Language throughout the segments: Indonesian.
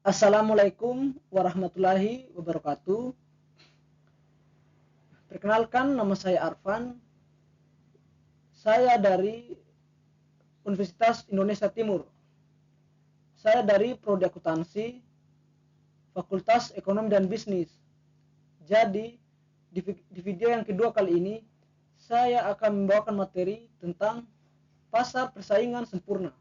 Assalamualaikum warahmatullahi wabarakatuh. Perkenalkan, nama saya Arfan. Saya dari Universitas Indonesia Timur. Saya dari Prodi Akuntansi, Fakultas Ekonomi dan Bisnis. Jadi, di video yang kedua kali ini, saya akan membawakan materi tentang pasar persaingan sempurna.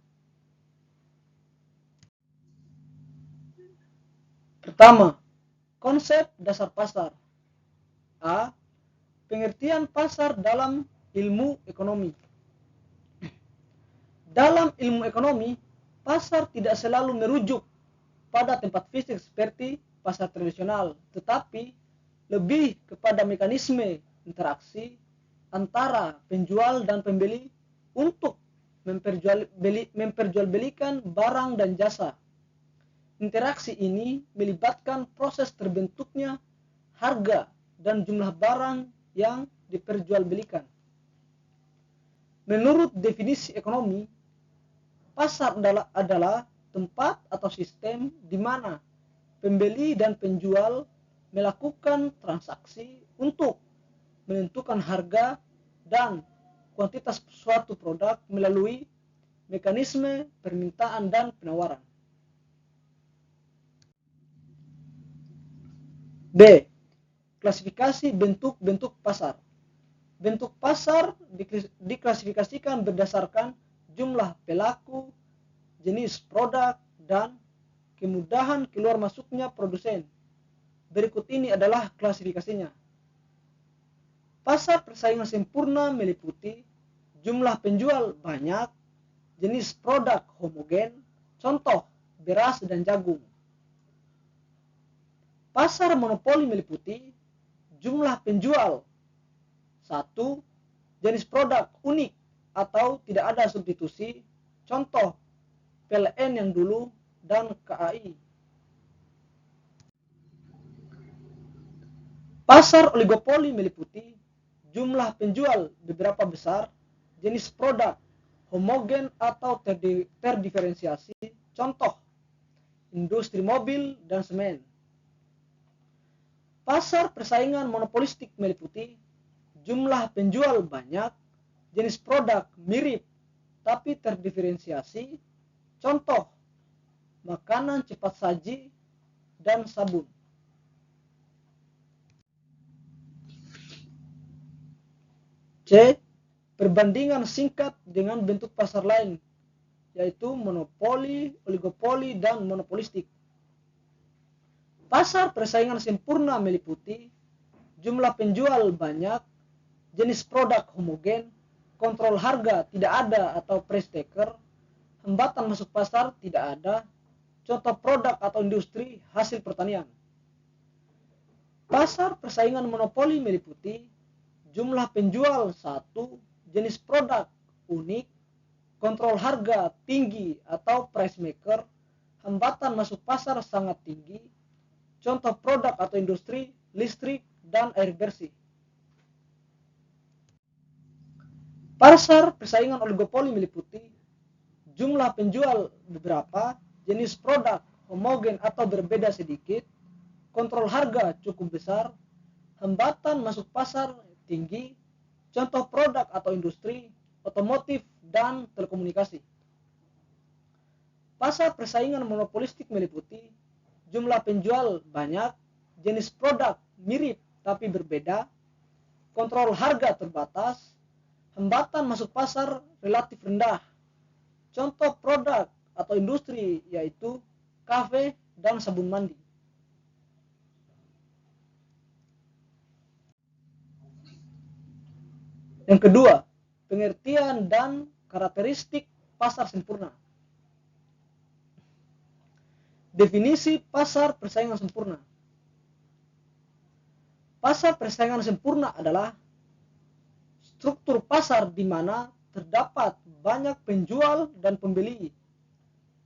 Pertama, konsep dasar pasar. A. Pengertian pasar dalam ilmu ekonomi. Dalam ilmu ekonomi, pasar tidak selalu merujuk pada tempat fisik seperti pasar tradisional, tetapi lebih kepada mekanisme interaksi antara penjual dan pembeli untuk memperjualbelikan barang dan jasa. Interaksi ini melibatkan proses terbentuknya harga dan jumlah barang yang diperjualbelikan. Menurut definisi ekonomi, pasar adalah tempat atau sistem di mana pembeli dan penjual melakukan transaksi untuk menentukan harga dan kuantitas suatu produk melalui mekanisme permintaan dan penawaran. B. Klasifikasi bentuk-bentuk pasar. Bentuk pasar diklasifikasikan berdasarkan jumlah pelaku, jenis produk, dan kemudahan keluar masuknya produsen. Berikut ini adalah klasifikasinya. Pasar persaingan sempurna meliputi jumlah penjual banyak, jenis produk homogen, contoh beras dan jagung. Pasar monopoli meliputi jumlah penjual satu, jenis produk unik atau tidak ada substitusi, contoh PLN yang dulu dan KAI. Pasar oligopoli meliputi jumlah penjual beberapa besar, jenis produk homogen atau terdiferensiasi, contoh industri mobil dan semen. Pasar persaingan monopolistik meliputi jumlah penjual banyak, jenis produk mirip tapi terdiferensiasi, contoh makanan cepat saji dan sabun. C. Perbandingan singkat dengan bentuk pasar lain, yaitu monopoli, oligopoli, dan monopolistik. Pasar persaingan sempurna meliputi jumlah penjual banyak, jenis produk homogen, kontrol harga tidak ada atau price taker, hambatan masuk pasar tidak ada, contoh produk atau industri hasil pertanian. Pasar persaingan monopoli meliputi jumlah penjual satu, jenis produk unik, kontrol harga tinggi atau price maker, hambatan masuk pasar sangat tinggi, contoh produk atau industri listrik dan air bersih. Pasar persaingan oligopoli meliputi jumlah penjual beberapa, jenis produk homogen atau berbeda sedikit, kontrol harga cukup besar, hambatan masuk pasar tinggi, contoh produk atau industri otomotif dan telekomunikasi. Pasar persaingan monopolistik meliputi jumlah penjual banyak, jenis produk mirip tapi berbeda, kontrol harga terbatas, hambatan masuk pasar relatif rendah. Contoh produk atau industri yaitu kafe dan sabun mandi. Yang kedua, pengertian dan karakteristik pasar sempurna. Definisi pasar persaingan sempurna. Pasar persaingan sempurna adalah struktur pasar di mana terdapat banyak penjual dan pembeli.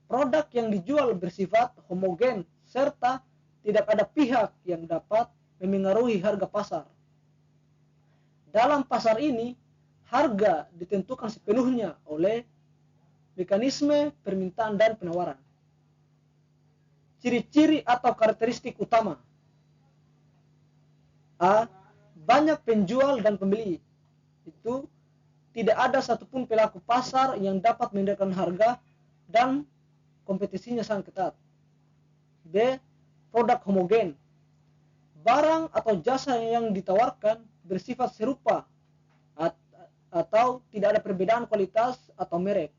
Produk yang dijual bersifat homogen serta tidak ada pihak yang dapat memengaruhi harga pasar. Dalam pasar ini, harga ditentukan sepenuhnya oleh mekanisme permintaan dan penawaran. Ciri-ciri atau karakteristik utama. A. Banyak penjual dan pembeli. Itu tidak ada satupun pelaku pasar yang dapat mengendalikan harga dan kompetisinya sangat ketat. B. Produk homogen. Barang atau jasa yang ditawarkan bersifat serupa atau tidak ada perbedaan kualitas atau merek.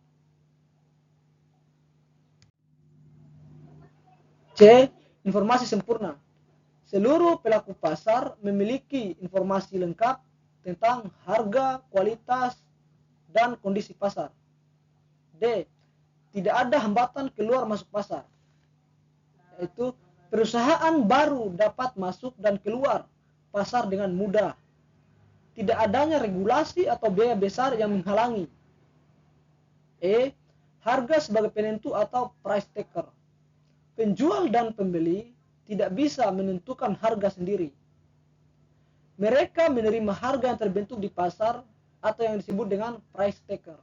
C. Informasi sempurna. Seluruh pelaku pasar memiliki informasi lengkap tentang harga, kualitas, dan kondisi pasar. D. Tidak ada hambatan keluar masuk pasar. Yaitu perusahaan baru dapat masuk dan keluar pasar dengan mudah. Tidak adanya regulasi atau biaya besar yang menghalangi. E. Harga sebagai penentu atau price taker. Penjual dan pembeli tidak bisa menentukan harga sendiri. Mereka menerima harga yang terbentuk di pasar atau yang disebut dengan price taker.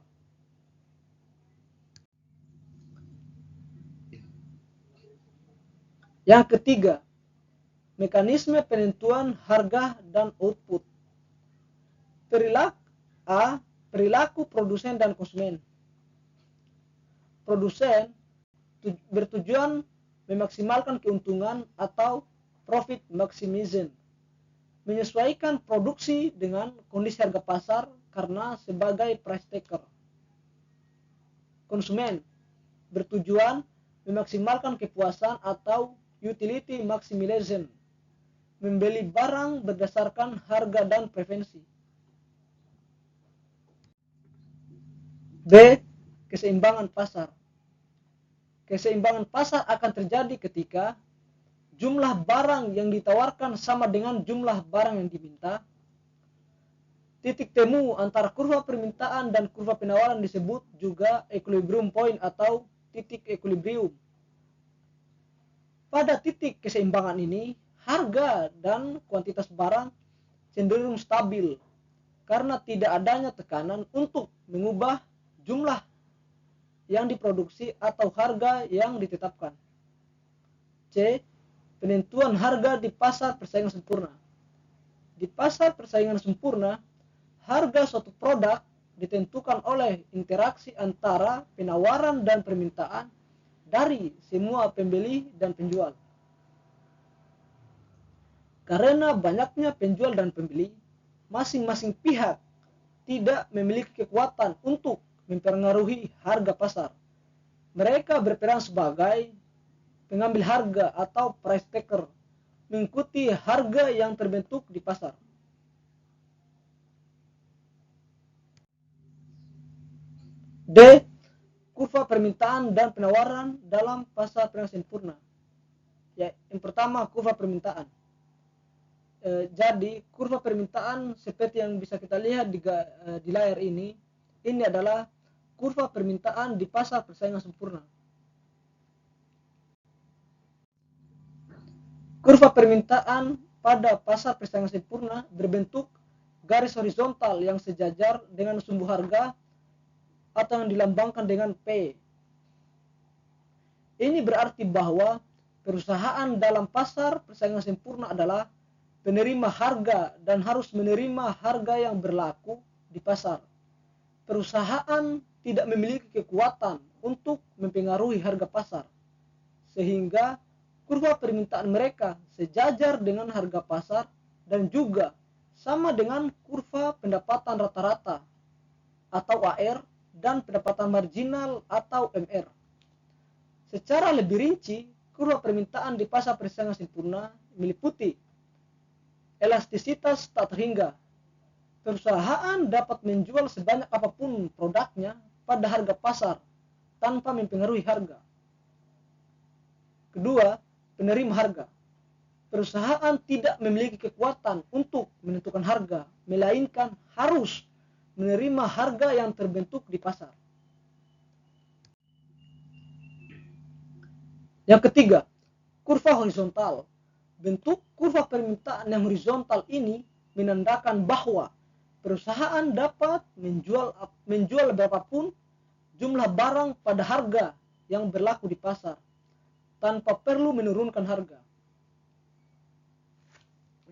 Yang ketiga, mekanisme penentuan harga dan output. Perilaku produsen dan konsumen. Produsen bertujuan memaksimalkan keuntungan atau profit maximization, menyesuaikan produksi dengan kondisi harga pasar karena sebagai price taker. Konsumen bertujuan memaksimalkan kepuasan atau utility maximization, membeli barang berdasarkan harga dan preferensi. B. Keseimbangan pasar. Keseimbangan pasar akan terjadi ketika jumlah barang yang ditawarkan sama dengan jumlah barang yang diminta. Titik temu antara kurva permintaan dan kurva penawaran disebut juga equilibrium point atau titik equilibrium. Pada titik keseimbangan ini, harga dan kuantitas barang cenderung stabil karena tidak adanya tekanan untuk mengubah jumlah yang diproduksi atau harga yang ditetapkan. C. Penentuan harga di pasar persaingan sempurna. Di pasar persaingan sempurna, harga suatu produk ditentukan oleh interaksi antara penawaran dan permintaan dari semua pembeli dan penjual. Karena banyaknya penjual dan pembeli, masing-masing pihak tidak memiliki kekuatan untuk mempengaruhi harga pasar. Mereka berperan sebagai pengambil harga atau price taker, mengikuti harga yang terbentuk di pasar. D. Kurva permintaan dan penawaran dalam pasar persaingan sempurna. Ya, yang pertama kurva permintaan. Jadi kurva permintaan seperti yang bisa kita lihat di layar ini adalah kurva permintaan di pasar persaingan sempurna. Kurva permintaan pada pasar persaingan sempurna berbentuk garis horizontal yang sejajar dengan sumbu harga atau yang dilambangkan dengan P. Ini berarti bahwa perusahaan dalam pasar persaingan sempurna adalah penerima harga dan harus menerima harga yang berlaku di pasar. Perusahaan tidak memiliki kekuatan untuk mempengaruhi harga pasar, sehingga kurva permintaan mereka sejajar dengan harga pasar dan juga sama dengan kurva pendapatan rata-rata atau AR dan pendapatan marginal atau MR. Secara lebih rinci, kurva permintaan di pasar persaingan sempurna meliputi elastisitas tak terhingga. Perusahaan dapat menjual sebanyak apapun produknya pada harga pasar tanpa mempengaruhi harga. Kedua, penerima harga. Perusahaan tidak memiliki kekuatan untuk menentukan harga, melainkan harus menerima harga yang terbentuk di pasar. Yang ketiga, kurva horizontal. Bentuk kurva permintaan yang horizontal ini menandakan bahwa perusahaan dapat menjual berapapun jumlah barang pada harga yang berlaku di pasar tanpa perlu menurunkan harga.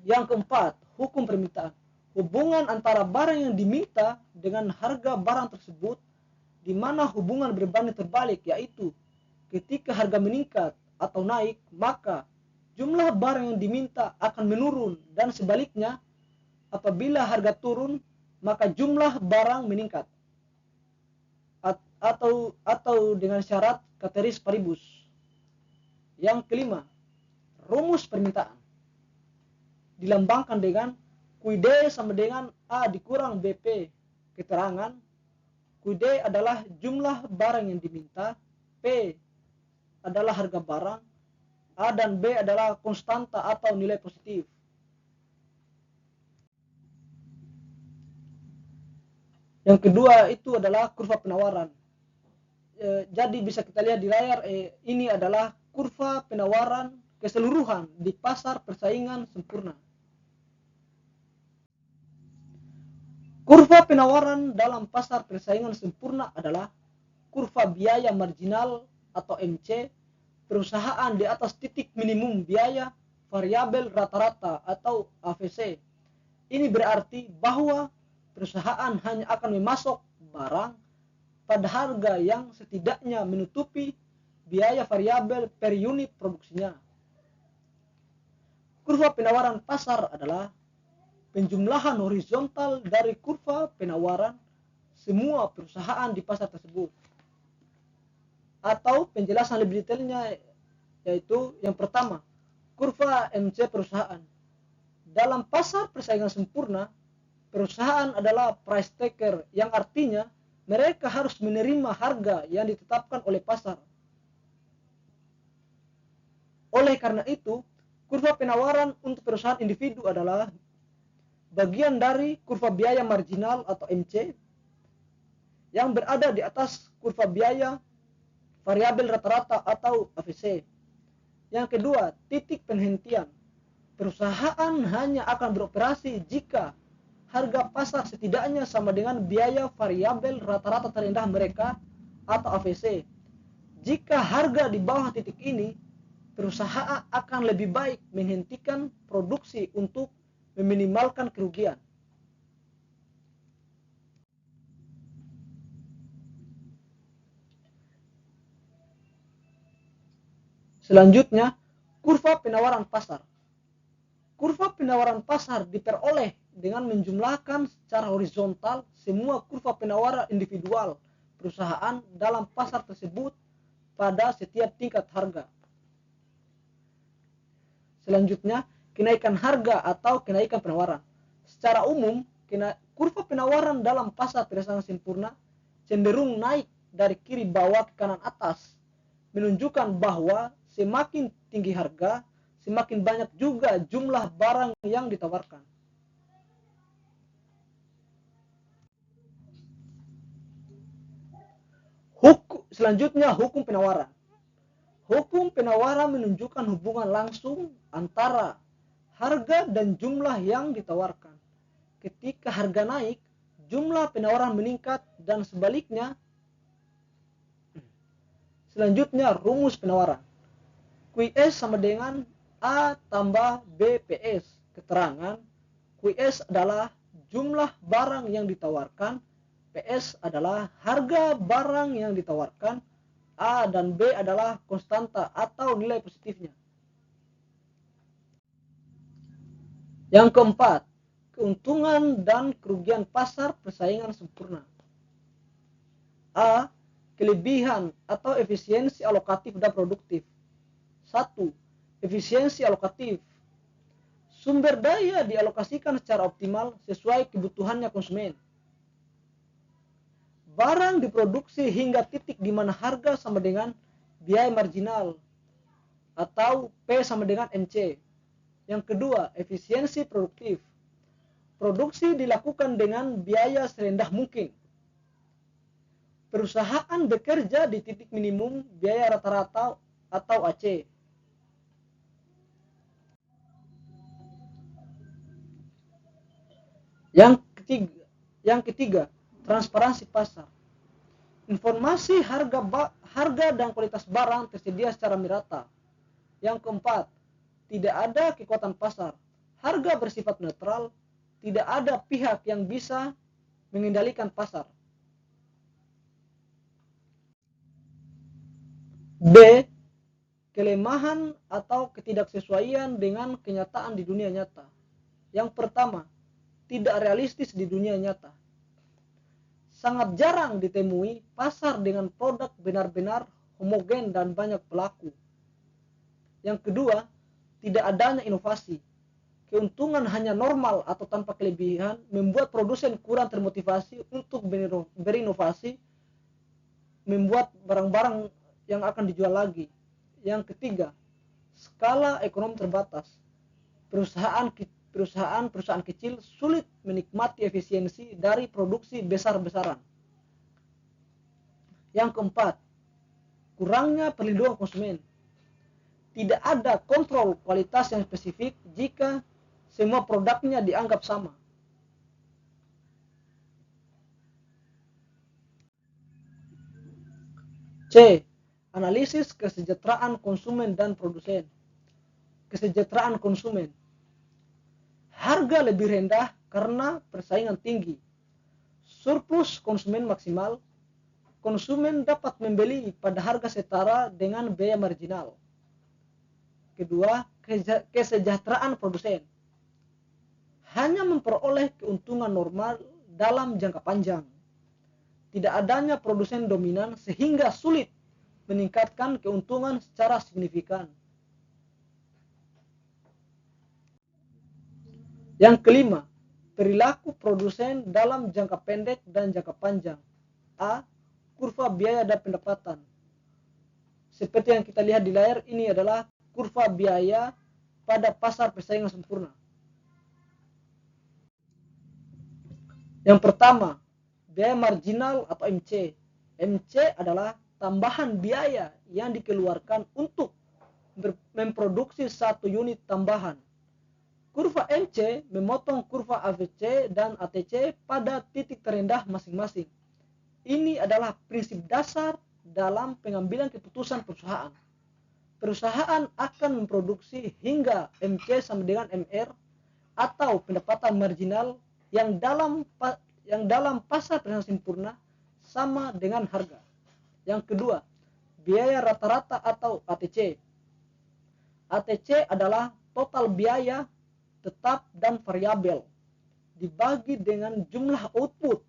Yang keempat, hukum permintaan. Hubungan antara barang yang diminta dengan harga barang tersebut, di mana hubungan berbanding terbalik, yaitu ketika harga meningkat atau naik, maka jumlah barang yang diminta akan menurun, dan sebaliknya, apabila harga turun, maka jumlah barang meningkat. Atau dengan syarat ceteris paribus. Yang kelima, rumus permintaan dilambangkan dengan QD sama dengan A dikurang BP. Keterangan QD adalah jumlah barang yang diminta, P adalah harga barang, A dan B adalah konstanta atau nilai positif. Yang kedua itu adalah kurva penawaran. Jadi bisa kita lihat di layar, ini adalah kurva penawaran keseluruhan di pasar persaingan sempurna. Kurva penawaran dalam pasar persaingan sempurna adalah kurva biaya marginal atau MC perusahaan di atas titik minimum biaya variabel rata-rata atau AVC. Ini berarti bahwa perusahaan hanya akan memasok barang pada harga yang setidaknya menutupi biaya variabel per unit produksinya. Kurva penawaran pasar adalah penjumlahan horizontal dari kurva penawaran semua perusahaan di pasar tersebut. Atau penjelasan lebih detailnya yaitu yang pertama, kurva MC perusahaan. Dalam pasar persaingan sempurna, perusahaan adalah price taker, yang artinya mereka harus menerima harga yang ditetapkan oleh pasar. Oleh karena itu, kurva penawaran untuk perusahaan individu adalah bagian dari kurva biaya marginal atau MC yang berada di atas kurva biaya variabel rata-rata atau AVC. Yang kedua, titik penghentian. Perusahaan hanya akan beroperasi jika harga pasar setidaknya sama dengan biaya variabel rata-rata terendah mereka atau AVC. Jika harga di bawah titik ini, perusahaan akan lebih baik menghentikan produksi untuk meminimalkan kerugian. Selanjutnya, kurva penawaran pasar. Kurva penawaran pasar diperoleh dengan menjumlahkan secara horizontal semua kurva penawaran individual perusahaan dalam pasar tersebut pada setiap tingkat harga. Selanjutnya, kenaikan harga atau kenaikan penawaran. Secara umum, kurva penawaran dalam pasar persaingan sempurna cenderung naik dari kiri bawah ke kanan atas, menunjukkan bahwa semakin tinggi harga, semakin banyak juga jumlah barang yang ditawarkan. Selanjutnya, hukum penawaran. Hukum penawaran menunjukkan hubungan langsung antara harga dan jumlah yang ditawarkan. Ketika harga naik, jumlah penawaran meningkat dan sebaliknya. Selanjutnya, rumus penawaran. QS sama dengan A tambah BPS. Keterangan, QS adalah jumlah barang yang ditawarkan, PS adalah harga barang yang ditawarkan, A dan B adalah konstanta atau nilai positifnya. Yang keempat, keuntungan dan kerugian pasar persaingan sempurna. A. Kelebihan atau efisiensi alokatif dan produktif. 1. Efisiensi alokatif. Sumber daya dialokasikan secara optimal sesuai kebutuhannya konsumen. Barang diproduksi hingga titik di mana harga sama dengan biaya marginal atau P sama dengan MC. Yang kedua, efisiensi produktif. Produksi dilakukan dengan biaya serendah mungkin. Perusahaan bekerja di titik minimum biaya rata-rata atau AC. Yang ketiga, transparansi pasar. Informasi harga dan kualitas barang tersedia secara merata. Yang keempat, tidak ada kekuatan pasar. Harga bersifat netral, tidak ada pihak yang bisa mengendalikan pasar. B. Kelemahan atau ketidaksesuaian dengan kenyataan di dunia nyata. Yang pertama, tidak realistis di dunia nyata. Sangat jarang ditemui pasar dengan produk benar-benar homogen dan banyak pelaku. Yang kedua, tidak adanya inovasi. Keuntungan hanya normal atau tanpa kelebihan membuat produsen kurang termotivasi untuk berinovasi, membuat barang-barang yang akan dijual lagi. Yang ketiga, skala ekonomi terbatas. Perusahaan kecil sulit menikmati efisiensi dari produksi besar-besaran. Yang keempat, kurangnya perlindungan konsumen. Tidak ada kontrol kualitas yang spesifik jika semua produknya dianggap sama. C. Analisis kesejahteraan konsumen dan produsen. Kesejahteraan konsumen. Harga lebih rendah karena persaingan tinggi. Surplus konsumen maksimal. Konsumen dapat membeli pada harga setara dengan biaya marginal. Kedua, kesejahteraan produsen. Hanya memperoleh keuntungan normal dalam jangka panjang. Tidak adanya produsen dominan sehingga sulit meningkatkan keuntungan secara signifikan. Yang kelima, perilaku produsen dalam jangka pendek dan jangka panjang. A. Kurva biaya dan pendapatan. Seperti yang kita lihat di layar, ini adalah kurva biaya pada pasar persaingan sempurna. Yang pertama, biaya marginal atau MC. MC adalah tambahan biaya yang dikeluarkan untuk memproduksi satu unit tambahan. Kurva MC memotong kurva AVC dan ATC pada titik terendah masing-masing. Ini adalah prinsip dasar dalam pengambilan keputusan perusahaan. Perusahaan akan memproduksi hingga MC sama dengan MR atau pendapatan marginal yang dalam pasar persaingan sempurna sama dengan harga. Yang kedua, biaya rata-rata atau ATC. ATC adalah total biaya tetap dan variabel dibagi dengan jumlah output.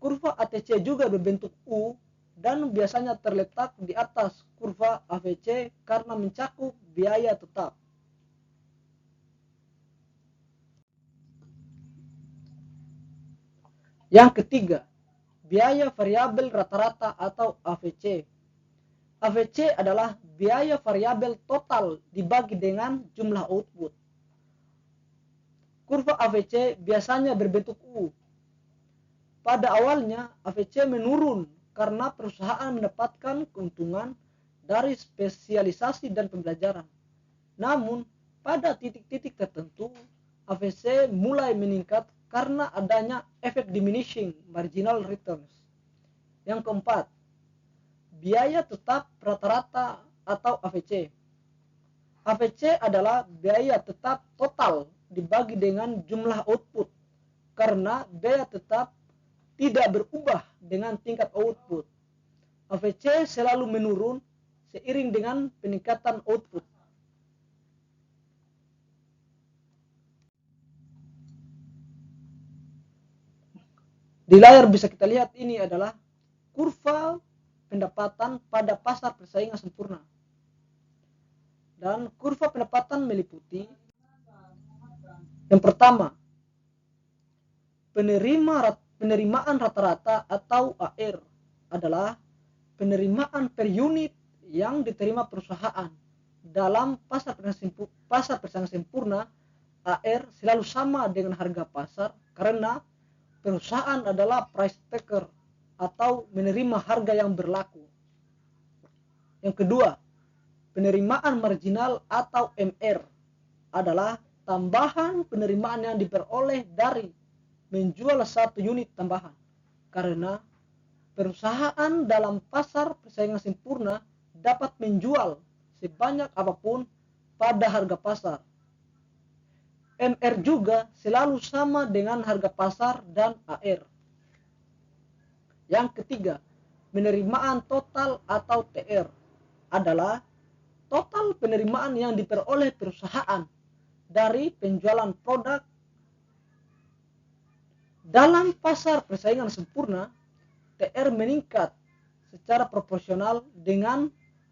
Kurva ATC juga berbentuk U dan biasanya terletak di atas kurva AVC karena mencakup biaya tetap. Yang ketiga, biaya variabel rata-rata atau AVC. AVC adalah biaya variabel total dibagi dengan jumlah output. Kurva AVC biasanya berbentuk U. Pada awalnya, AVC menurun karena perusahaan mendapatkan keuntungan dari spesialisasi dan pembelajaran. Namun, pada titik-titik tertentu, AVC mulai meningkat karena adanya efek diminishing marginal returns. Yang keempat, biaya tetap rata-rata atau AVC. AVC adalah biaya tetap total dibagi dengan jumlah output karena biaya tetap tidak berubah dengan tingkat output. AVC selalu menurun seiring dengan peningkatan output. Di layar bisa kita lihat ini adalah kurva pendapatan pada pasar persaingan sempurna. Dan kurva pendapatan meliputi yang pertama, penerimaan rata-rata atau AR adalah penerimaan per unit yang diterima perusahaan. Dalam pasar persaingan sempurna, AR selalu sama dengan harga pasar karena perusahaan adalah price taker atau menerima harga yang berlaku. Yang kedua, penerimaan marginal atau MR adalah tambahan penerimaan yang diperoleh dari menjual satu unit tambahan karena Perusahaan dalam pasar persaingan sempurna dapat menjual sebanyak apapun pada harga pasar. MR juga selalu sama dengan harga pasar dan AR. Yang ketiga, penerimaan total atau TR adalah total penerimaan yang diperoleh perusahaan dari penjualan produk. Dalam pasar persaingan sempurna, TR meningkat secara proporsional dengan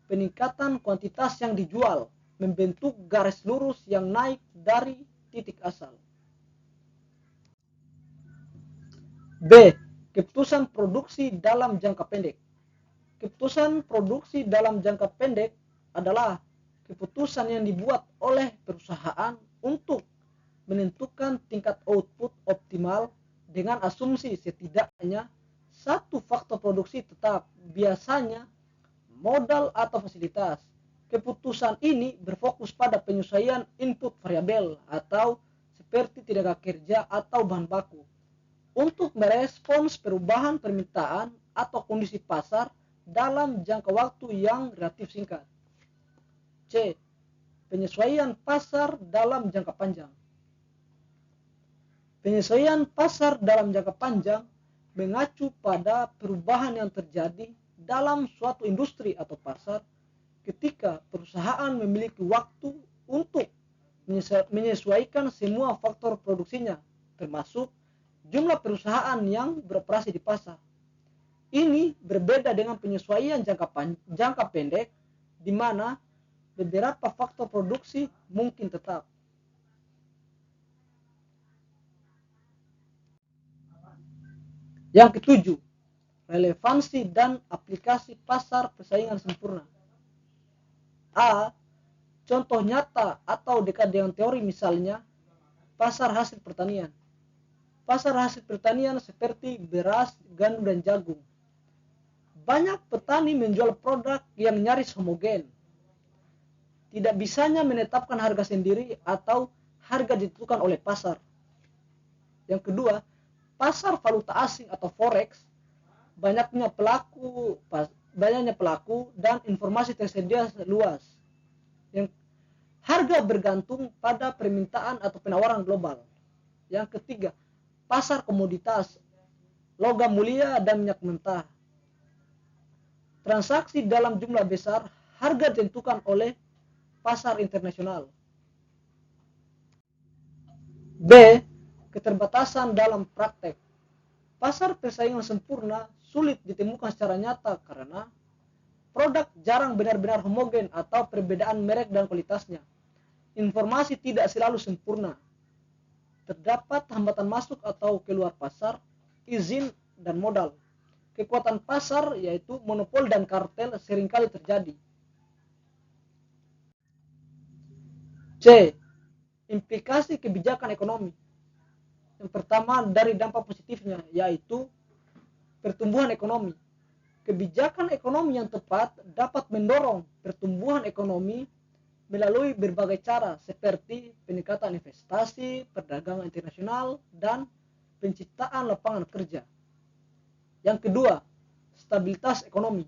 peningkatan kuantitas yang dijual, membentuk garis lurus yang naik dari titik asal. B. Keputusan produksi dalam jangka pendek. Keputusan produksi dalam jangka pendek adalah keputusan yang dibuat oleh perusahaan untuk menentukan tingkat output optimal dengan asumsi setidaknya satu faktor produksi tetap, biasanya modal atau fasilitas. Keputusan ini berfokus pada penyesuaian input variabel atau seperti tenaga kerja atau bahan baku untuk merespons perubahan permintaan atau kondisi pasar dalam jangka waktu yang relatif singkat. C. Penyesuaian pasar dalam jangka panjang. Penyesuaian pasar dalam jangka panjang mengacu pada perubahan yang terjadi dalam suatu industri atau pasar ketika perusahaan memiliki waktu untuk menyesuaikan semua faktor produksinya, termasuk jumlah perusahaan yang beroperasi di pasar. Ini berbeda dengan penyesuaian jangka pendek, di mana beberapa faktor produksi mungkin tetap. Yang ketujuh, relevansi dan aplikasi pasar persaingan sempurna. A. Contoh nyata atau dekat dengan teori, misalnya pasar hasil pertanian. Pasar hasil pertanian seperti beras, gandum, dan jagung. Banyak petani menjual produk yang nyaris homogen. Tidak bisanya menetapkan harga sendiri atau harga ditentukan oleh pasar. Yang kedua, pasar valuta asing atau forex. Banyaknya pelaku dan informasi tersedia luas. Yang harga bergantung pada permintaan atau penawaran global. Yang ketiga, pasar komoditas, logam mulia dan minyak mentah. Transaksi dalam jumlah besar, harga ditentukan oleh pasar internasional. B. Keterbatasan dalam praktek. Pasar persaingan sempurna sulit ditemukan secara nyata karena produk jarang benar-benar homogen atau perbedaan merek dan kualitasnya. Informasi tidak selalu sempurna. Terdapat hambatan masuk atau keluar pasar, izin, dan modal. Kekuatan pasar, yaitu monopol dan kartel, seringkali terjadi. C. Implikasi kebijakan ekonomi. Yang pertama dari dampak positifnya, yaitu pertumbuhan ekonomi. Kebijakan ekonomi yang tepat dapat mendorong pertumbuhan ekonomi melalui berbagai cara seperti peningkatan investasi, perdagangan internasional, dan penciptaan lapangan kerja. Yang kedua, stabilitas ekonomi.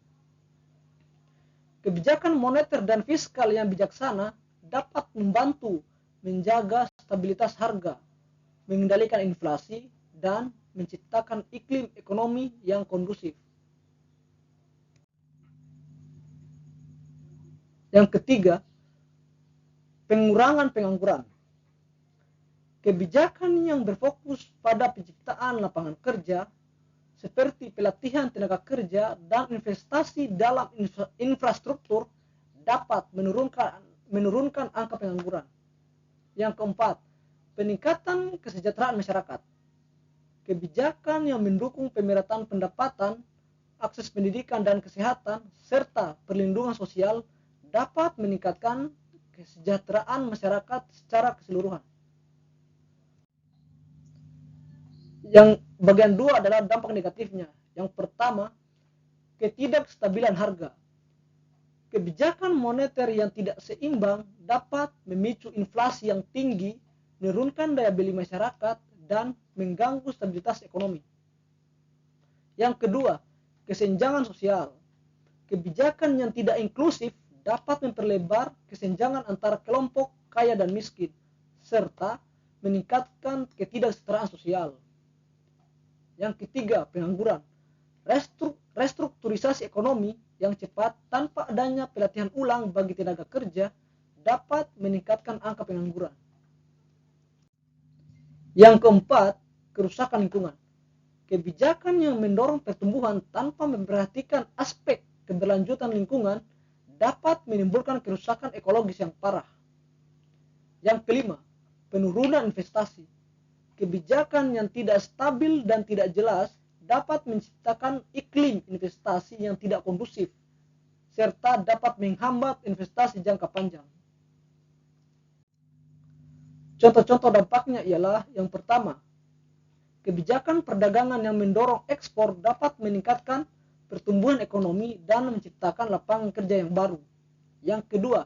Kebijakan moneter dan fiskal yang bijaksana dapat membantu menjaga stabilitas harga, mengendalikan inflasi, dan menciptakan iklim ekonomi yang kondusif. Yang ketiga, pengurangan pengangguran. Kebijakan yang berfokus pada penciptaan lapangan kerja seperti pelatihan tenaga kerja dan investasi dalam infrastruktur dapat menurunkan angka pengangguran. Yang keempat, peningkatan kesejahteraan masyarakat. Kebijakan yang mendukung pemerataan pendapatan, akses pendidikan dan kesehatan, serta perlindungan sosial dapat meningkatkan kesejahteraan masyarakat secara keseluruhan. Yang bagian dua adalah dampak negatifnya. Yang pertama, ketidakstabilan harga. Kebijakan moneter yang tidak seimbang dapat memicu inflasi yang tinggi, menurunkan daya beli masyarakat, dan mengganggu stabilitas ekonomi. Yang kedua, kesenjangan sosial. Kebijakan yang tidak inklusif dapat memperlebar kesenjangan antara kelompok kaya dan miskin, serta meningkatkan ketidaksetaraan sosial. Yang ketiga, pengangguran. Restrukturisasi ekonomi yang cepat tanpa adanya pelatihan ulang bagi tenaga kerja dapat meningkatkan angka pengangguran. Yang keempat, kerusakan lingkungan. Kebijakan yang mendorong pertumbuhan tanpa memperhatikan aspek keberlanjutan lingkungan dapat menimbulkan kerusakan ekologis yang parah. Yang kelima, penurunan investasi. Kebijakan yang tidak stabil dan tidak jelas dapat menciptakan iklim investasi yang tidak kondusif, serta dapat menghambat investasi jangka panjang. Contoh-contoh dampaknya ialah yang pertama, kebijakan perdagangan yang mendorong ekspor dapat meningkatkan pertumbuhan ekonomi dan menciptakan lapangan kerja yang baru. Yang kedua,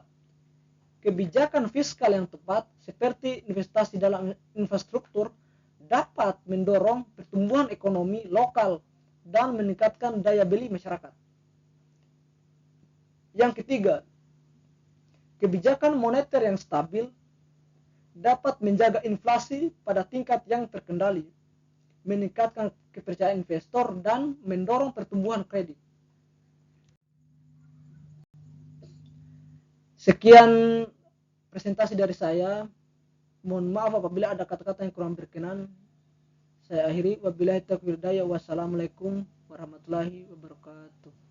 kebijakan fiskal yang tepat seperti investasi dalam infrastruktur dapat mendorong pertumbuhan ekonomi lokal dan meningkatkan daya beli masyarakat. Yang ketiga, kebijakan moneter yang stabil dapat menjaga inflasi pada tingkat yang terkendali, meningkatkan kepercayaan investor dan mendorong pertumbuhan kredit. Sekian presentasi dari saya. Mohon maaf apabila ada kata-kata yang kurang berkenan. Saya akhiri. Wabillahi taufiq wal hidayah. Wassalamualaikum warahmatullahi wabarakatuh.